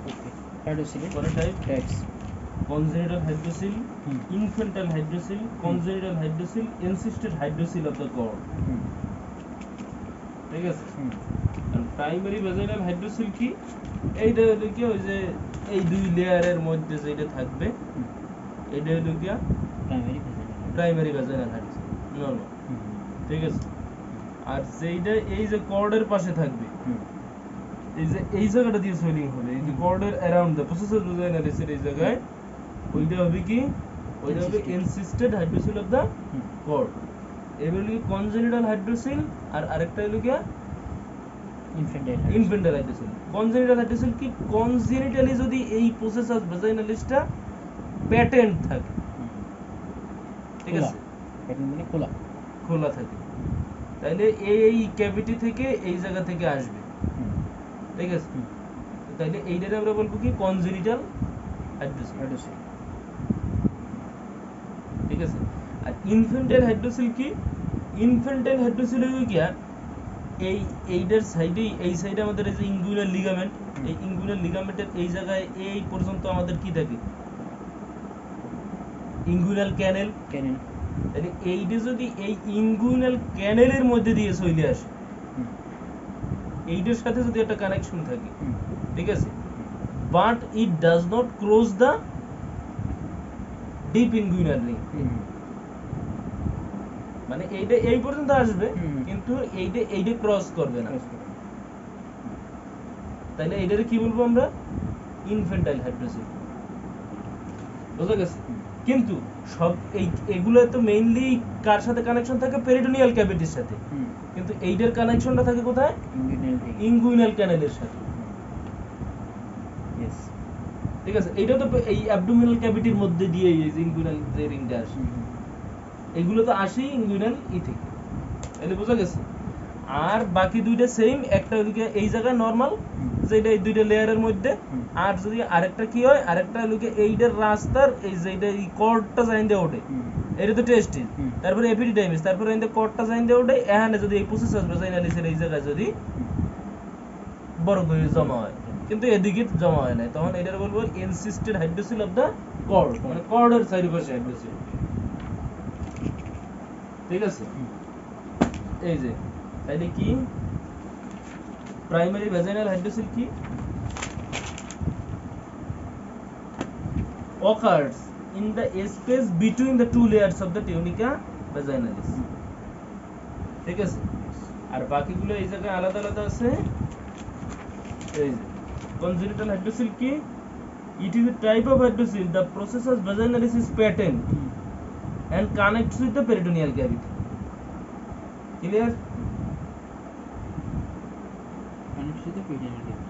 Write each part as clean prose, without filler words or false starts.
ওকে hydrocele পরে type types congenital hydrocele, hmm infantile hydrocele, congenital hydrocele, encysted hydrocele of the cord. হুম ঠিক আছে? হুম আর primary vaginal hydrocele কি? এইটা হলো কি ওই যে এই দুই লেয়ারের মধ্যে যেটা থাকবে হুম এটা হলো কি primary vaginal primary vaginal hydrocele normal. হুম ঠিক আছে? আর যেইটা এই যে কর্ডের পাশে থাকবে হুম এই যে এই জায়গাটা দিয়ে সোয়েলিং হবে এই যে কর্ডের অ্যারাউন্ড দ্য প্রসেসর ভ্যাজাইনালিসের এই জায়গায় ওইটা হবে কি ওইটা হবে encysted hydrocele of the hmm cord. এবার হলো কনজেনিটাল হাইড্রোসিল আর আরেকটা হলো কি infantile infantile hydrocele. Congenital hydrocele কি কনজেনিটালি যদি এই প্রসেসর ভ্যাজাইনালিসটা প্যাটেন্ট থাকে ঠিক আছে প্যাটার্ন মানে খোলা খোলা থাকে তাহলে এই ক্যাভিটি থেকে এই জায়গা থেকে আসবে হুম ঠিক আছে হুম তাহলে এইটারে আমরা বলবো কি কনজেনিটাল হাইড্রোসিল হাইড্রোসিল ঠিক আছে। আর ইনফ্যান্টাইল হাইড্রোসিল কি ইনফ্যান্টাইল হাইড্রোসিল হলো কি এই এইটার সাইডে এই সাইডে আমাদের এই যে ইঙ্গুইনাল লিগামেন্ট এই ইঙ্গুইনাল লিগামেন্টের এই জায়গায় এই পর্যন্ত আমাদের কি থাকে ইঙ্গুইনাল ক্যানেল ক্যানেল তাহলে এইটা যদি এই ইঙ্গুইনাল ক্যানেলের মধ্যে দিয়ে চলে আসে হুম এইটার সাথে যদি একটা কানেকশন থাকে হুম ঠিক আছে but it does not cross the deep inguinal ring hmm মানে এইটা এই পর্যন্ত আসবে হুম। কিন্তু এইটা ক্রস করবে না ক্রস করে তাহলে এইটারে কি বলবো আমরা ইনফ্যান্টাইল হাইড্রোসিল বুঝা গেছে হুম। কিন্তু সব এগুলো তো মেইনলি কার সাথে কানেকশন থাকে পেরিটোনিয়াল ক্যাভিটির সাথে হুম কিন্তু এইটার কানেকশনটা থাকে কোথায় ইনগ্রিডিয়েন্ট থেকে ইঙ্গুইনাল ক্যানেলের সাথে ইয়েস ঠিক আছে এইটা তো এই অ্যাবডোমিনাল ক্যাভিটির মধ্যে দিয়ে এই যে ইঙ্গুইনাল যে রিংটা আসে এগুলো তো আসেই ইঙ্গুইনাল থেকে তাহলে বোঝা গেছে আর বাকি দুইটা সেম একটা ওইদিকে এই জায়গায় নরমাল যেটা এই দুইটা লেয়ারের মধ্যে হুম। আর যদি আরেকটা কি হয় আরেকটা ওইদিকে এইটার রাস্তার এই যেটা এই কর্ডটা জাইন দিয়ে ওঠে এটা তো টেস্টিস হুম। তারপরে এপিডিডাইমিস তারপরে এই কর্ডটা জাইন দিয়ে ওঠে এখানে যদি এই প্রসেসর ভ্যাজাইনালিসের এই জায়গায় যদি বড় করে জমা হয় কিন্তু এদিকে জমা হয় না তখন এটার বলবো এনসিস্টেড হাইড্রোসিল অফ দা কর্ড মানে কর্ডের চারিপাশে হাইড্রোসিল ঠিক আছে এই যে তাইলে কি প্রাইমারি ভ্যাজাইনাল হাইড্রোসিল কি occurs in the space between the two layers of the tunica vaginalis ঠিক আছে আর বাকিগুলো এই জায়গায় আলাদা আলাদা আছে এই যে congenital hydrocele কি it is a type of hydrocele the processus vaginalis is patent and connects with the peritoneal cavity clear connect with the peritoneal cavity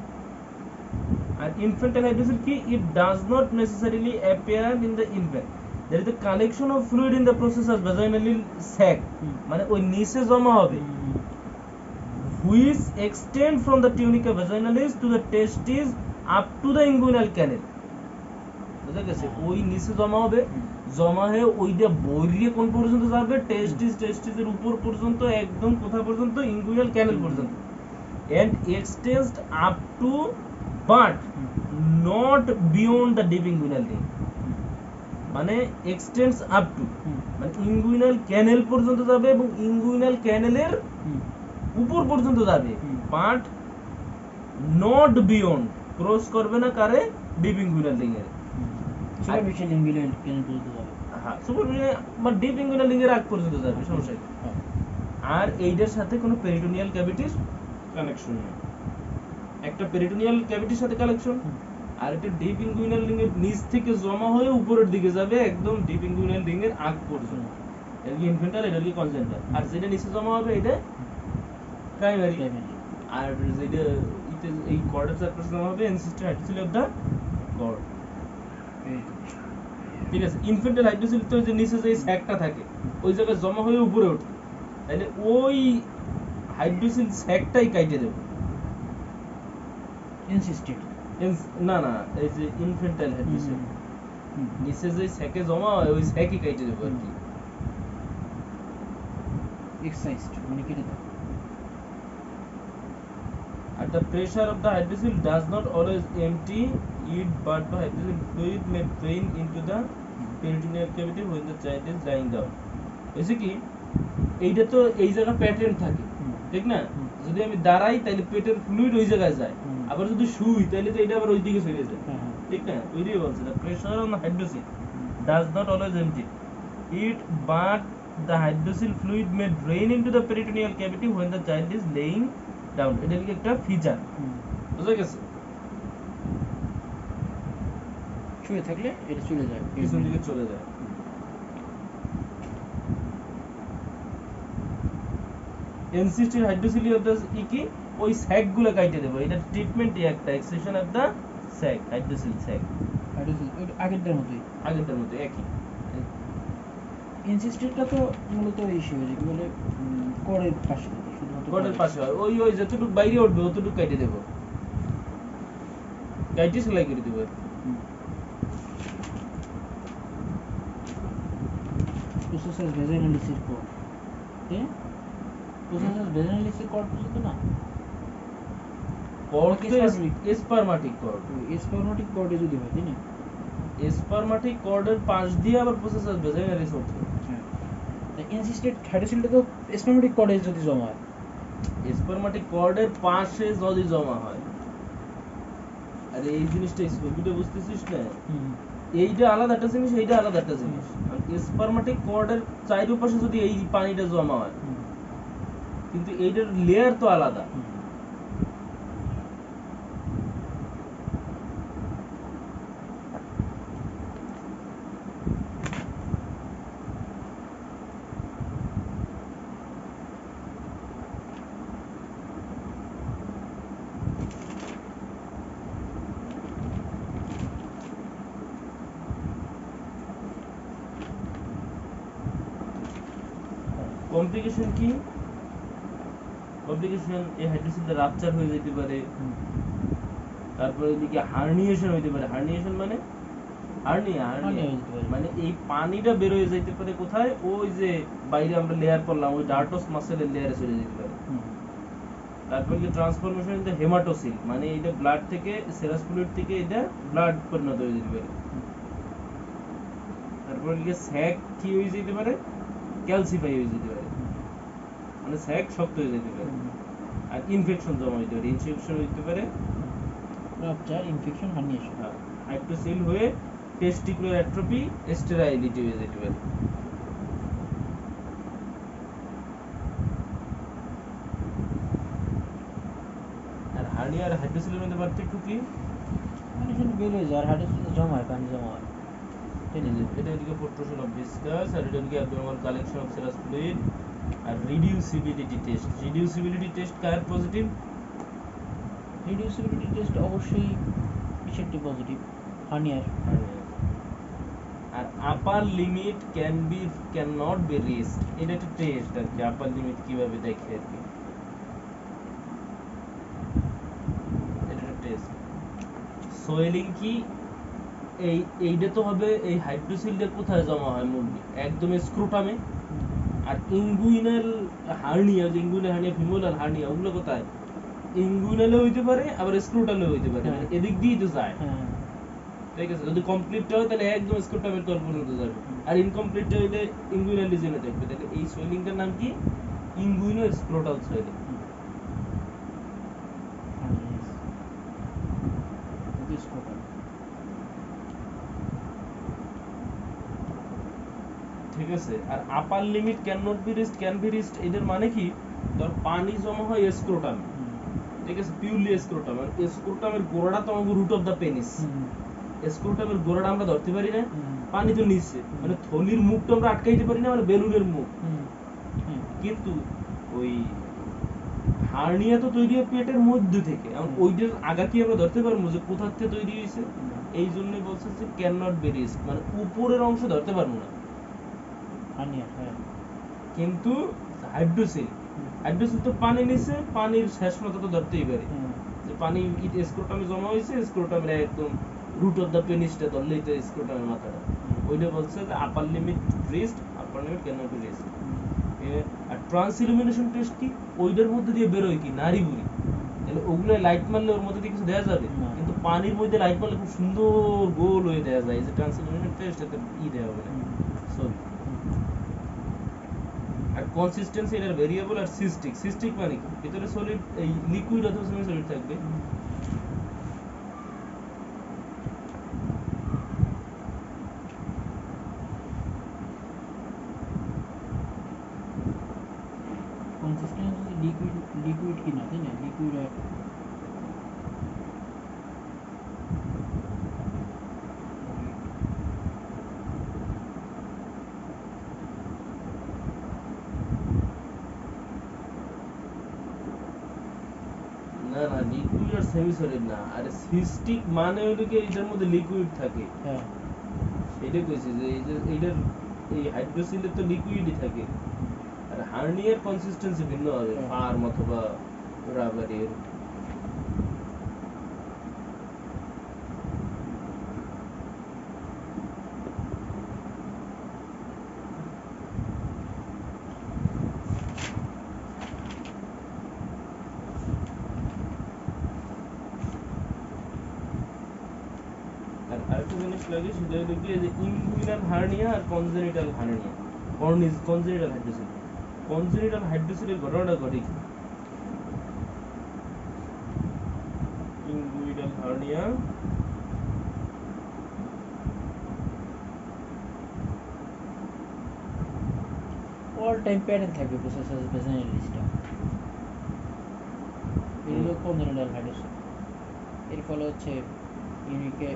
আর infantile hydrocele কি it does not necessarily appear in the infant there is a collection of fluid in the processus vaginal sac মানে ওই নিচে জমা হবে which extend from the tunica vaginalis to the testis up to the inguinal canal বুঝা গেছে ওই নিচে জমা হবে জমা হয়ে ওইটা বইরিয়ে কোন পর্যন্ত যাবে টেস্টিসের উপর পর্যন্ত একদম কোথা পর্যন্ত ইনগুইনাল ক্যানেল পর্যন্ত and extends up to but not beyond the deep inguinal ring মানে extends up to মানে ইনগুইনাল ক্যানেল পর্যন্ত যাবে এবং ইনগুইনাল ক্যানেলের উপর পর্যন্ত যাবে বাট নট বিয়ন্ড ক্রস করবে না কারে ডিপ ইনগুইনাল রিং এর সুপারফিশিয়াল ইনগ্রিডিয়েন্ট ক্যানেল পর্যন্ত যাবে হ্যাঁ সুপারফিশিয়াল বা ডিপ ইনগুইনাল রিং এর আগ পর্যন্ত যাবে সমস্যা নেই আর এইটার সাথে কোনো পেরিটোনিয়াল ক্যাভিটির কানেকশন নেই একটা পেরিটোনিয়াল ক্যাভিটির সাথে কানেকশন আর একটা ডিপ ইনগুইনাল রিং এর নিচ থেকে জমা হয়ে উপরের দিকে যাবে একদম ডিপ ইনগুইনাল রিং এর আগ পর্যন্ত এটা কি ইনফ্যান্টাইল এটা কি কনজেন্টাল আর যেটা নিচে জমা হবে এটা প্রাইমারি আর যেটা এই কর্ডের সারফেস জমা হবে encysted hydrocele of the cord ঠিক আছে ইনফ্যান্টাইল হাইড্রোসিল তো যে নিচে যে স্যাকটা থাকে ওই জায়গায় জমা হয়ে উপরে ওঠে তাহলে ওই হাইড্রোসিল স্যাকটাই কাটে দেবে ইনসিস্টেড না না এই যে ইনফ্যান্টাইল হাইড্রোসিল নিচে যে স্যাকে জমা হয় ওই স্যাকই কাটে দেবে আর কি এক্সাইজড মানে কেটে দাও At the pressure of the hydrocele does not always empty it, but the hydrocele fluid may drain into the peritoneal cavity when the child is lying down. Basically, এইটা তো এই জায়গা প্যাটার্ন থাকে, ঠিক না? যদি আমি দাঁড়াই তাহলে পেটের ফ্লুইড ওই জায়গায় যায়, আবার যদি শুই তাহলে তো এটা আবার ওই দিকে চলে যায়, ঠিক না? ওইটাই বলছে the pressure on the hydrocele does not always empty it, but the hydrocele fluid may drain into the peritoneal cavity when the child is laying down. এটা কি একটা ফিচার, বুঝা গেছে? শুয়ে থাকলে এটা চলে যায়, পিছন দিকে চলে যায়। এনসিস্টেড হাইড্রোসিলি অফ দ্য কি ওই স্যাক গুলো কাটে দেব, এটা ট্রিটমেন্টই একটা extraction of the sac, hydrocele sac, আগেরটার মতোই আগেরটার মতো একই। ইনসিস্টেডটা তো মূলত ইস্যু হয়েছে কি বলে করের পাশে, শুধুমাত্র কর্ডের পাশে হয়, ওই ওই যতটুকু বাইরে উঠবে অতটুকু কেটে দেব, কাইটে সেলাই করে দেব। প্রসেসাস ভেজাইনালিসের কর, হ্যাঁ প্রসেসাস ভেজাইনালিসের কর পর্যন্ত না, কর্ড তো স্পারমাটিক কর্ড, স্পারমাটিক কর্ডে যদি হয়, তাই না? স্পারমাটিক কর্ডের পাশ দিয়ে আবার প্রসেসাস ভেজাইনালিস ওঠে। হ্যাঁ, ইনসিস্টেড হাইড্রোসিলটা তো স্পারমাটিক কর্ডে যদি জমা হয়, স্পারমাটিক কর্ডের পাশে যদি জমা হয়, আরে এই জিনিসটা ছবিটা বুঝতেছিস না? এইটা আলাদা একটা জিনিস, এইটা আলাদা একটা জিনিস। স্পারমাটিক কর্ডের চারিপাশে যদি এই পানিটা জমা হয়, কিন্তু এইটার লেয়ার তো আলাদা। কমপ্লিকেশন কি? কমপ্লিকেশন এই হাইড্রোসিলটা রাপচার হয়ে যেতে পারে, তারপরে এদিকে হার্নিয়েশন হইতে পারে। হার্নিয়েশন মানে হার্নিয়া মানে এই পানিটা বের হয়ে যেতে পারে কোথায়, ওই যে বাইরে আমরা লেয়ার করলাম ওই ডার্টস মাসেলের লেয়ারে চলে যেতে পারে। তারপরে কি ট্রান্সফরমেশন ইন দ্য হেমাটোসিল, মানে এটা ব্লাড থেকে সেরাস ফ্লুইড থেকে এটা ব্লাড পরিণত হয়ে যেতে পারে। তারপরে কি স্যাক কি হয়ে যেতে পারে, ক্যালসিফাই হয়ে যেতে পারে, মানে স্যাক শক্ত হয়ে যেতে পারে। আর ইনফেকশন জমা হইতে পারে, ইনফেকশন হইতে পারে, রাপচার, ইনফেকশন, হার্নিয়েশন, হাইড্রোসিল হয়ে টেস্টিকুলার অ্যাট্রফি, স্টেরাইলিটি হয়ে যেতে পারে। আর হার্নিয়া আর হাইড্রোসিলের মধ্যে পার্থক্য কি? হার্নিয়েশন বের হয়ে যায় আর হাইড্রোসিল জমা হয়, পানি জমা হয়, এটা এদিকে প্রোট্রুশন অফ ভিসকাস, আর এটা এদিকে abnormal collection of serous fluid. আর রিডিউসিবিলিটি টেস্ট, রিডিউসিবিলিটি টেস্ট কার পজিটিভ? রিডিউসিবিলিটি টেস্ট অবশ্যই ইফেক্টিভ পজিটিভ, হার্নিয়ার। আর upper limit can not be reached, এটা একটা টেস্ট আর কি, আপার লিমিট কিভাবে দেখে আর কি, এটা একটা টেস্ট। সোয়েলিং কি? এইটা তো হবে এই হাইড্রোসিলটা কোথায় জমা হয় মুরগি, একদম স্ক্রুটামে। আর ইঙ্গুইনাল হার্নিয়া, যে ইঙ্গুইনাল হার্নিয়া, ফিমোরাল হার্নিয়া, ওগুলো কোথায়? ইঙ্গুইনালে হইতে পারে, আবার স্ক্রুটালে হইতে পারে, মানে এদিক দিয়েই তো যায়, ঠিক আছে? যদি কমপ্লিটটা হয় তাহলে একদম স্ক্রুটামের তল পর্যন্ত যাবে, আর ইনকমপ্লিটটা হইলে ইঙ্গুইনাল রিজিয়নে থাকবে। তাহলে এই সোয়েলিংটার নাম কি? Inguino scrotal swelling. ঠিক আছে? আর upper limit can not be reached, can be reached, এদের মানে কি? ধর পানি জমা হয় স্ক্রোটামে, ঠিক আছে, পিউরলি স্ক্রোটাম। আর স্ক্রোটামের গোড়াটা তো আমাদের রুট অফ দা পেনিস, স্ক্রোটামের গোড়াটা আমরা ধরতে পারি না, পানি তো নিচে, মানে থলির মুখটা আমরা আটকাইতে পারি না, মানে বেলুনের মুখ। কিন্তু ওই হার্নিয়া তো তৈরি হয় পেটের মধ্যে থেকে, ওইটার আগা কি আমরা ধরতে পারবো যে কোথা থেকে তৈরি হয়েছে? এই জন্য বলছে যে ক্যান নট বি রিচড, মানে উপরের অংশ ধরতে পারবো না। কিন্তু হাইড্রোসিল, হাইড্রোসিল তো পানি নিচে, পানির শেষ মাথা তো ধরতেই পারে, যে পানি স্ক্রোটামে জমা হয়েছে, স্ক্রোটামের একদম রুট অফ দা পেনিসটা ধরলেই তো স্ক্রোটামের মাথাটা। ওইটা বলছে যে upper limit reached, upper limit can not be reached. আর ট্রান্স ইলুমিনেশন টেস্ট কি? ওইটার মধ্যে দিয়ে বেরোয় কি নারী বুড়ি, তাহলে ওগুলো লাইট মারলে ওর মধ্যে দিয়ে কিছু দেখা যাবে, না। কিন্তু পানির মধ্যে লাইট মারলে খুব সুন্দর গোল হয়ে দেখা যায়, এই যে ট্রান্সফরমেশন টেস্ট এতে দেওয়া হবে না ছবি। আর কনসিস্টেন্সি এর ভেরিয়েবল আর সিস্টিক মানে কি, ভিতরে সলিড এই লিকুইড অথবা সেমি সলিড থাকবে। কনসিস্টেন্সি লিকুইড কিনা তাই না, লিকুইড আর না না, লিকুইড আর সেমি সলিড না, আরে সিস্টিক মানে হলো কি এটার মধ্যে লিকুইড থাকে। হ্যাঁ এটা কইছি যে এই যে এইটার এই হাইড্রোসিলের তো লিকুইডই থাকে, আর হার্নিয়ার কনসিস্টেন্সি ভিন্ন হবে, হ্যাঁ। ফার্ম অথবা রাবারের। আর আরেকটা জিনিস লাগে, সেটা হলো কি যে ইনগুইনাল হার্নিয়া আর congenital hernia, congenital hydrocele. Congenital হাইড্রোসিলের ঘটনাটা ঘটে কি, inguinal hernia all time parent থাকবে প্রসেসর ভেজাইনালিসটা, এগুলো কনজেনিটাল হাইড্রোসিল। এর ফলে হচ্ছে ইউনিকে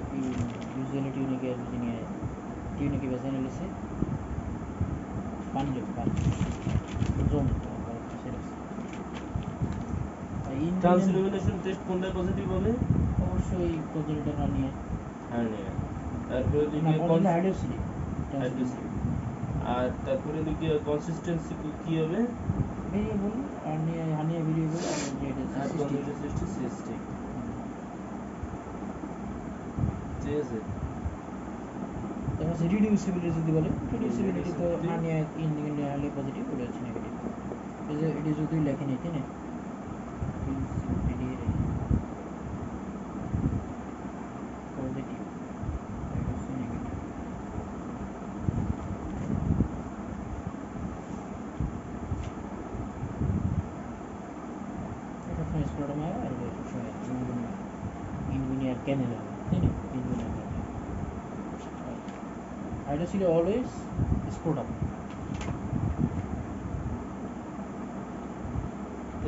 ইউজুয়ালিটি টিউনিকে ভেজাইনালিসে পানি জোন ট্রান্সলিমিনেশন টেস্ট কোনটা পজিটিভ হবে? অবশ্যই কনজেনিটাল হার্নিয়া। হার্নিয়া। তারপরে না দিকে কনজেনিটাল হাইড্রোসিল। হাইড্রোসিল। আর তারপরে দিকে কনসিস্টেন্সি কি হবে? ভেরিয়েবল হার্নিয়া ভেরিয়েবল আর যেটা আর সিস্টিক। সিস্টিক। ঠিক আছে। তারপর হচ্ছে রিডিউসিবিলিটি যদি বলে, রিডিউসিবিলিটি তো Reducibility। হার্নিয়া ইনহালে পজিটিভ, ওটা হচ্ছে নেগেটিভ। এই যে এটা যদি লেখে নিতে না রিডিউসিবিলিটি পজিটিভ, এটা হচ্ছে নেগেটিভ। এটা সময় স্ক্রোটামা আর এটা সময় ইনভিনিয়ার ক্যানেল হবে তাই না, ইনভিনিয়ার ক্যানেল। এটা ছিল অলওয়েজ স্ক্রোটাম।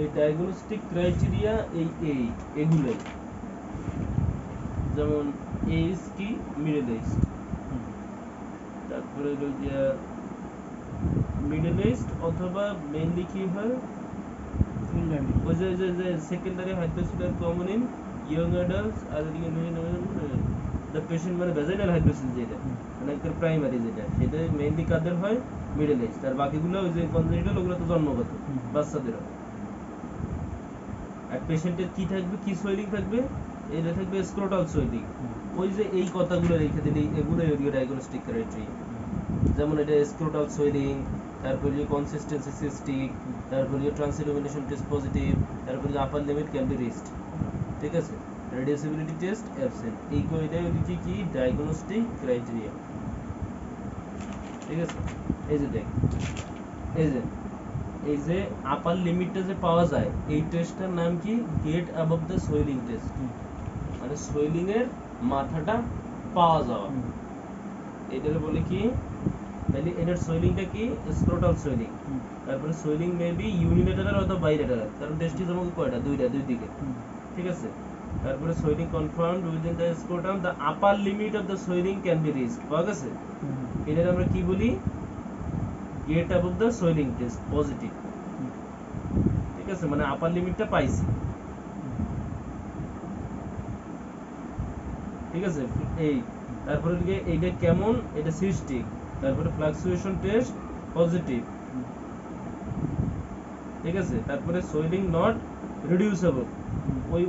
এই ডায়াগনস্টিক ক্রাইটেরিয়া এগুলাই, যেমন এইজ কি, মিডল এইজ, তারপরে হলো গিয়া মিডল এইজ অথবা মেইনলি কি হয় ওই যে secondary hydrocele common in young adults, আর এদিকে দ্য পেশেন্ট মানে ভেজাইনাল হাইড্রোসিল যেটা মানে একটা প্রাইমারি যেটা, সেটা মেইনলি কাদের হয়, মিডল এইজ। তার বাকিগুলো ওই যে কনজেনিটাল, ওগুলো তো জন্মগত বাচ্চাদের হয়। আর পেশেন্টের কি থাকবে, কি সোয়েলিং থাকবে, এটা থাকবে স্ক্রোটাল সোয়েলিং। ওই যে এই কথাগুলো রেখে দিলে এগুলোই হলো ডায়াগনস্টিক ক্রাইটেরিয়া, যেমন এটা স্ক্রোটাল সোয়েলিং, তারপরে যে কনসিস্টেন্সি সিস্টিক, তারপরে যে ট্রান্সইলুমিনেশন টেস্ট পজিটিভ, তারপরে যে upper limit can be reached. ঠিক আছে, রেডিউসিবিলিটি টেস্ট অ্যাবসেন্ট, এই কয়টাই হলো কি ডায়াগনস্টিক ক্রাইটেরিয়া। ঠিক আছে, এই যে দেখ, এই যে আপার লিমিটটা যে পাওয়া যায়, এই টেস্টটার নাম কি, get above the swelling test, মানে সোয়েলিং এর মাথাটা পাওয়া যাওয়া, এটাকে বলে কি। তাহলে এটার সোয়েলিংটা কি, স্ক্রোটাল সোয়েলিং। তারপরে সোয়েলিং মে বি ইউনিলেটারাল অথবা বাইলেটারাল, কারণ টেস্টিস আমাকে কয়টা, দুই দিকে। ঠিক আছে, তারপরে swelling confirmed within the scrotum, the upper limit of the swelling can be reached, পাওয়া গেছে। এটার আমরা কি বলি, get above the swelling test positive. ঠিক আছে, মানে আপার লিমিটটা পাইছি। ঠিক আছে, এই তারপরে এইটা কেমন, এটা সিস্টিক, তারপরে ফ্লাকচুয়েশন টেস্ট পজিটিভ। ঠিক আছে, তারপরে সোয়েলিং নট রিডিউসেবল,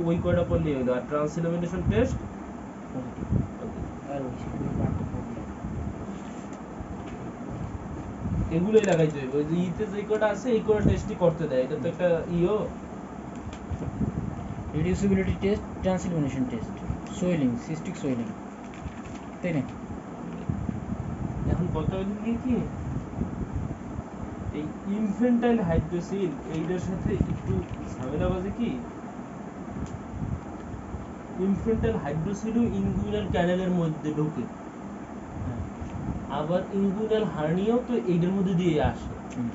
ওই কয়টা পড়লেই হলো। আর ট্রান্সইলুমিনেশন টেস্ট পজিটিভ। আর ওই সেগুলো পার্ট প্রবলেম এগুলোই লাগাইতে হবে। ওই যে ইতে যে কয়টা আছে এই কয়টা টেস্টই করতে দেয়, এটা তো একটা ইও reducibility test, transillumination test, swelling, cystic swelling, তাই না? এখন কথা হইল কি এই ইনফেন্টাইল হাইড্রোসিল এইটার সাথে একটু ঝামেলা বাজে কি ইনফেন্টাইল হাইড্রোসিলও ইনগুইনাল ক্যানেলের মধ্যে ঢোকে, হ্যাঁ। আবার ইনগুইনাল হার্নিয়াও তো এইটার মধ্যে দিয়ে আসে। হুম।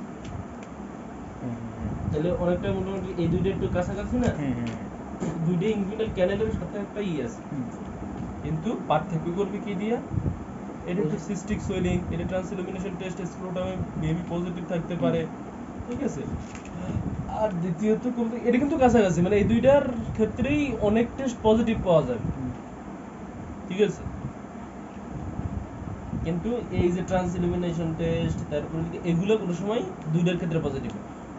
হ্যাঁ, হ্যাঁ, তাহলে অনেকটা মোটামুটি এই দুইটা একটু কাছাকাছি না, হ্যাঁ, হ্যাঁ, দুইটা ইনগুইনাল ক্যানেলের সাথে একটা আছে, হুম। কিন্তু পার্থক্য করবে কি দিয়া, এটা একটু সিস্টিক সোয়েলিং, এটা ট্রান্সইলুমিনেশন টেস্ট স্ক্রোটামে মেবি পজিটিভ থাকতে পারে, ঠিক আছে। আর দ্বিতীয়ত এটা কিন্তু কাছাকাছি, মানে এই দুইটার ক্ষেত্রেই অনেক টেস্ট পজিটিভ পাওয়া যাবে, হুম। ঠিক আছে। কিন্তু এই যে ট্রান্সইলুমিনেশন টেস্ট তারপরে এগুলো কোনো সময় দুইটার ক্ষেত্রে পজিটিভ,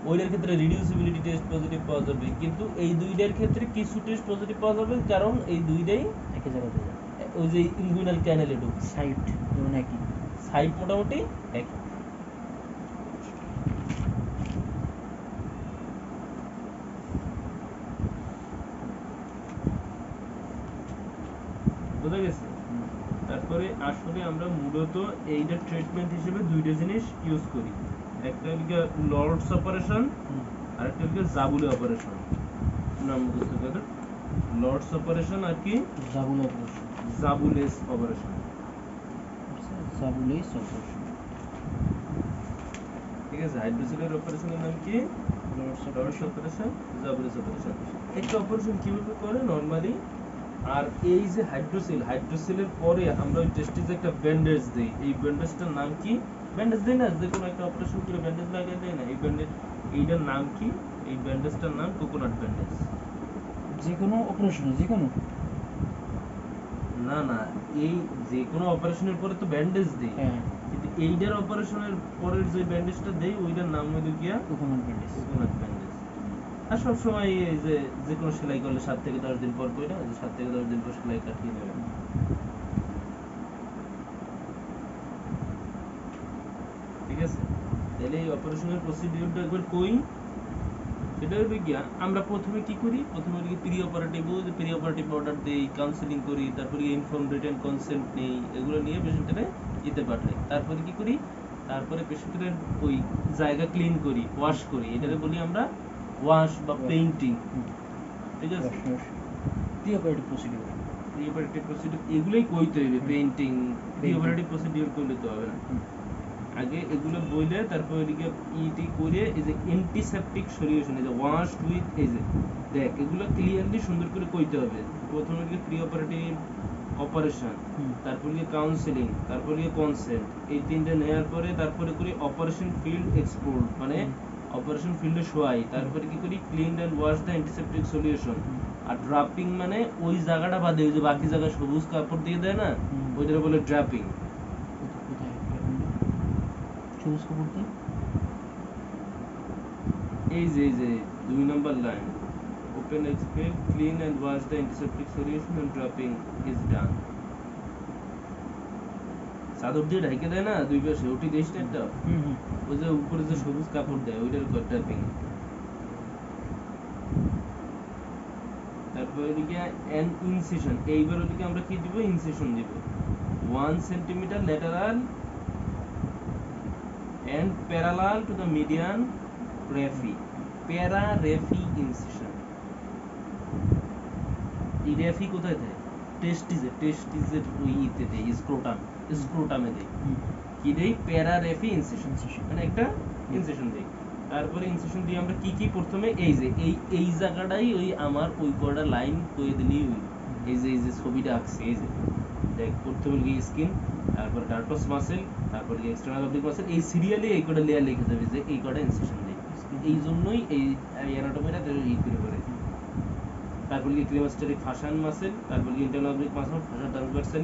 ওইটার ক্ষেত্রে রিডিউসিবিলিটি টেস্ট পজিটিভ পাওয়া যাবে, কিন্তু এই দুইটার ক্ষেত্রে কিছু টেস্ট পজিটিভ পাওয়া যাবে, কারণ এই দুইটাই একই জায়গাতে যায়। ওই যে ইনগুইনাল ক্যানেলে ঢুকছে, সাইট যেমন একই। সাইড মোটামুটি একই। বোঝা গেছে? হুম। তারপরে আসলে আমরা মূলত এইটা ট্রিটমেন্ট হিসেবে দুইটা জিনিস ইউজ করি, একটা হলো লর্ডস অপারেশন হুম। আর একটা হলো জাবুলে অপারেশন। নাম মুখস্থ করে, লর্ডস অপারেশন আর কি Jaboulay operation. Jaboulay's operation, Jaboulay's operation. ঠিক আছে। হাইড্রোসিলের অপারেশনের নাম কি Lord's Lord's operation. Operation, Jaboulay's operation. একটা অপারেশন কিভাবে করে নরমালি, আর এই যে হাইড্রোসিলের পরে আমরা ওই টেস্টিজে একটা ব্যান্ডেজ দেই, এই ব্যান্ডেজটার নাম কি, ব্যান্ডেজ দেই না যে কোনো একটা অপারেশন করে ব্যান্ডেজ লাগিয়ে দেয় না, এই ব্যান্ডেজ এইটার নাম কি, এই ব্যান্ডেজটার নাম কোকোনাট ব্যান্ডেজ। যে কোনো অপারেশনে যে কোনো না না, এই যে কোনো অপারেশনের পরে তো ব্যান্ডেজ দেই, হ্যাঁ কিন্তু এইটার অপারেশনের পরের যে ব্যান্ডেজটা দেই ওইটার নাম হইলো গিয়া কোকোনাট ব্যান্ডেজ। Coconut bandage. আর সবসময় এই যে কোনো সেলাই করলে 7 থেকে 10 দিন পর কইরা 7 থেকে 10 দিন পর সেলাই কাটিয়ে নেবেন, ঠিক আছে। তাহলে এই অপারেশনের প্রসিডিউরটা একবার কই, সেটা হইবে গিয়া আমরা প্রথমে কি করি, প্রথমে প্রি অপারেটিভ, যে প্রি অপারেটিভ অর্ডার দেই, কাউন্সেলিং করি, তারপরে ইনফর্ম রিটেন কনসেন্ট নেই, এগুলো নিয়ে পেশেন্টের ইতে পাঠাই। তারপরে কি করি, তারপরে পেশেন্টের ওই জায়গা ক্লিন করি, ওয়াশ করি, এটাকে বলি আমরা ওয়াশ বা পেইন্টিং, ঠিক আছে। Pre operative procedure. Pre operative procedure এগুলোই কইতে হইবে, পেইন্টিং প্রি অপারেটিভ প্রসিডিউর করলে তো হবে না। আগে এগুলো বইলে তারপর এদিকে ইটি করে এই যে অ্যান্টিসেপটিক সলিউশন, এই যে ওয়াশ উইথ, এই যে দেখ এগুলো ক্লিয়ারলি সুন্দর করে কইতে হবে। প্রথমে কি প্রি অপারেটিভ অপারেশন, তারপরে কাউন্সেলিং, তারপরে কনসেন্ট, এই তিনটে নেওয়ার পরে তারপরে করি অপারেশন ফিল্ড এক্সপ্লোর, মানে অপারেশন ফিল্ডে শোয়াই, তারপরে কি করি clean and wash the antiseptic solution. আর ড্রাপিং মানে ওই জায়গাটা বাদে ওই যে বাকি জায়গায় সবুজ কাপড় দিয়ে দেয় না, ওইটাকে বলে ড্রাপিং। কোথায় সবুজ কাপড় দিয়ে? এই যে 2 number line, open expel clean and wash the antiseptic solution and draping is done. চাদর দিয়ে ঢেকে দেয় না দুই পাশে, ওটি দেশ না একটা, ওই যে উপরে যে সবুজ কাপড় দেয় ওইটার ড্রাপিং। তারপর এদিকে এন ইনসিশন, এইবার ওদিকে আমরা কি দিব, ইনসিশন দিব 1 centimetre lateral and parallel to the median raphe, para-raphe incision। এই raphe কোথায় দেয়, টেস্টিজের ওই ইতে দেয়, স্ক্রোটামে দেয়, কি দেয়, para-raphe incision, মানে একটা ইনসিশন দেয়। তারপরে ইনসিশন দিয়ে আমরা কি কি, প্রথমে এই যে এই জায়গাটাই ওই আমার ওই কয়টা লাইন কয়ে দিলেই হইল, এই যে ছবিটা আঁকছে, এই যে দেখ প্রথমে কি স্কিন, তারপর ডার্কস মাসেল, তারপর কি এক্সটার্নাল অবলিক মাসেল, এই সিরিয়ালি এই কয়টা লেয়ার লিখে দেবে যে এই কয়টা ইনসিশন দেয়, এই জন্যই এই অ্যানাটমিটা ই করে করে। তারপর কি ক্রিমাস্টারিক ফাশান মাসেল, তারপর কি internal oblique muscle, fashion transversal,